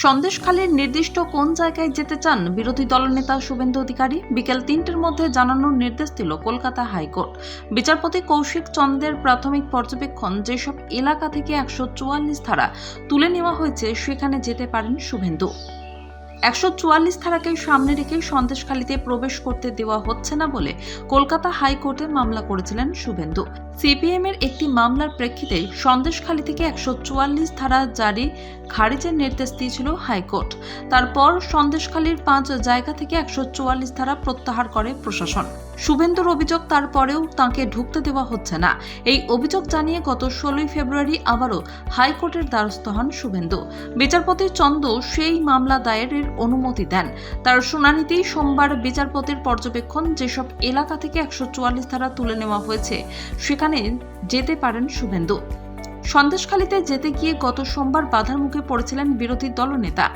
সন্দেশখালীর নির্দিষ্ট কোন জায়গায় যেতে চান বিরোধী দলনেতা শুভেন্দু অধিকারী? বিকেল ৩টের মধ্যে জানানোর নির্দেশ দিল কলকাতা হাইকোর্ট। বিচারপতি কৌশিক চন্দ্রের প্রাথমিক পর্যবেক্ষণ, যেসব এলাকা থেকে ১৪৪ ধারা তুলে নেওয়া হয়েছে সেখানে যেতে পারেন শুভেন্দু। ১৪৪ ধারাকে সামনে রেখে সন্দেশখালীতে প্রবেশ করতে দেওয়া হচ্ছে না বলে কলকাতা হাইকোর্টে মামলা করেছিলেন শুভেন্দু। সিপিএম এর একটি মামলার প্রেক্ষিতে সন্দেশখালী থেকে ১৪৪ ধারা জারি খারিজের নির্দেশ দিয়েছিল হাইকোর্ট। তারপর সন্দেশখালীর ৫ জায়গা থেকে ১৪৪ ধারা প্রত্যাহার করে প্রশাসন। শুভেন্দুর অভিযোগ, তারপরেও তাঁকে ঢুকতে দেওয়া হচ্ছে না। এই অভিযোগ জানিয়ে গত ১৬ ফেব্রুয়ারি আবারও হাইকোর্টের দ্বারস্থ হন শুভেন্দু। বিচারপতি চন্দ্র সেই মামলা দায়েরের অনুমতি দেন। তার শুনানিতেই সোমবার বিচারপতির পর্যবেক্ষণ, যেসব এলাকা থেকে ১৪৪ ধারা তুলে নেওয়া হয়েছে সেখানে যেতে পারেন শুভেন্দু। সন্দেশখালীতে যেতে গিয়ে গত সোমবার বাধার মুখে পড়েছিলেন বিরোধী দলনেতা।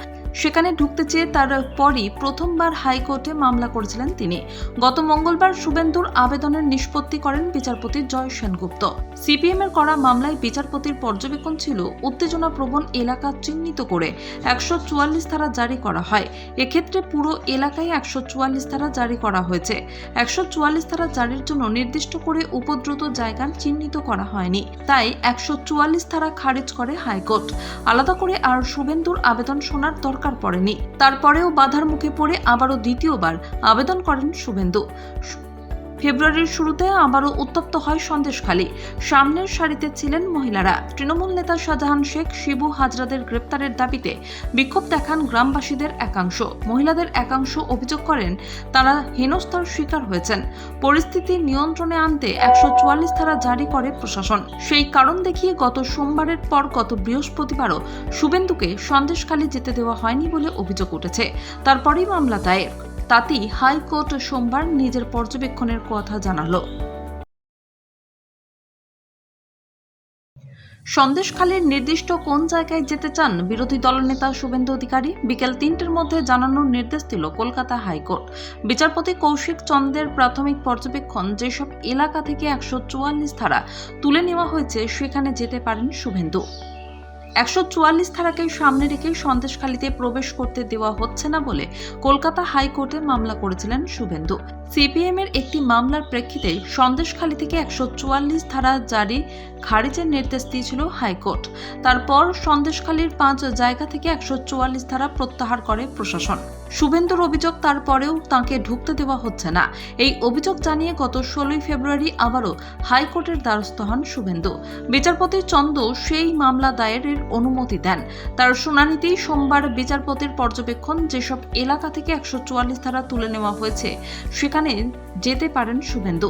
সেখানে ঢুকতে চেয়ে তারপরই প্রথমবার হাইকোর্টে মামলা করেছিলেন তিনি। গত মঙ্গলবার শুভেন্দুর আবেদনের নিষ্পত্তি করেন বিচারপতি জয় সেনগুপ্ত। সিপিএম এর করা মামলায় বিচারপতির পর্যবেক্ষণ ছিল উত্তেজনাপ্রবণ এলাকা চিহ্নিত করে ১৪৪ ধারা জারি করা হয়। এক্ষেত্রে পুরো এলাকায় ১৪৪ ধারা জারি করা হয়েছে। ১৪৪ ধারা জারির জন্য নির্দিষ্ট করে উপদ্রুত জায়গা চিহ্নিত করা হয়নি, তাই ১৪৪ ধারা খারিজ করে হাইকোর্ট। আলাদা করে আর শুভেন্দুর আবেদন শোনার দরকার পড়েনি। তারপরেও বাধার মুখে পড়ে আবারও দ্বিতীয়বার আবেদন করেন শুভেন্দু। ফেব্রুয়ারির শুরুতে আবারও উত্তপ্ত হয় সন্দেশখালী। সামনের সারিতে ছিলেন মহিলারা। তৃণমূল নেতা শাহজাহান শেখ, শিবু হাজরাদের গ্রেপ্তারের দাবিতে বিক্ষোভ দেখান গ্রামবাসীদের একাংশ। মহিলাদের একাংশ অভিযোগ করেন তারা হেনস্থার শিকার হয়েছেন। পরিস্থিতি নিয়ন্ত্রণে আনতে ১৪৪ ধারা জারি করে প্রশাসন। সেই কারণ দেখিয়ে গত সোমবারের পর গত বৃহস্পতিবারও শুভেন্দুকে সন্দেশখালী যেতে দেওয়া হয়নি বলে অভিযোগ উঠেছে। তারপরেই মামলা দায়ের। তাতেই হাইকোর্ট সোমবার নিজের পর্যবেক্ষণের কথা জানালো। সন্দেশখালীর নির্দিষ্ট কোন জায়গায় যেতে চান বিরোধী দলনেতা শুভেন্দু অধিকারী? বিকেল ৩টের মধ্যে জানানোর নির্দেশ দিল কলকাতা হাইকোর্ট। বিচারপতি কৌশিক চন্দ্রের প্রাথমিক পর্যবেক্ষণ, যেসব এলাকা থেকে ১৪৪ ধারা তুলে নেওয়া হয়েছে সেখানে যেতে পারেন শুভেন্দু। ১৪৪ ধারাকে সামনে রেখে সন্দেশখালীতে প্রবেশ করতে দেওয়া হচ্ছে না বলে কলকাতা হাইকোর্টে মামলা করেছিলেন শুভেন্দু। সিপিএম এর একটি মামলার প্রেক্ষিতে সন্দেশখালী থেকে ১৪৪ ধারা জারি খারিজের নির্দেশ দিয়েছিল হাইকোর্ট। তারপর সন্দেশখালীর ৫ জায়গা থেকে ১৪৪ ধারা প্রত্যাহার করে প্রশাসন। শুভেন্দুর অভিযোগ, তারপরেও তাঁকে ঢুকতে দেওয়া হচ্ছে না। এই অভিযোগ জানিয়ে গত ১৬ ফেব্রুয়ারি আবারও হাইকোর্টের দ্বারস্থ হন শুভেন্দু। বিচারপতি চন্দ্র সেই মামলা দায়েরের অনুমতি দেন। তার শুনানিতেই সোমবার বিচারপতির পর্যবেক্ষণ, যেসব এলাকা থেকে ১৪৪ ধারা তুলে নেওয়া হয়েছে সেখানে যেতে পারেন শুভেন্দু।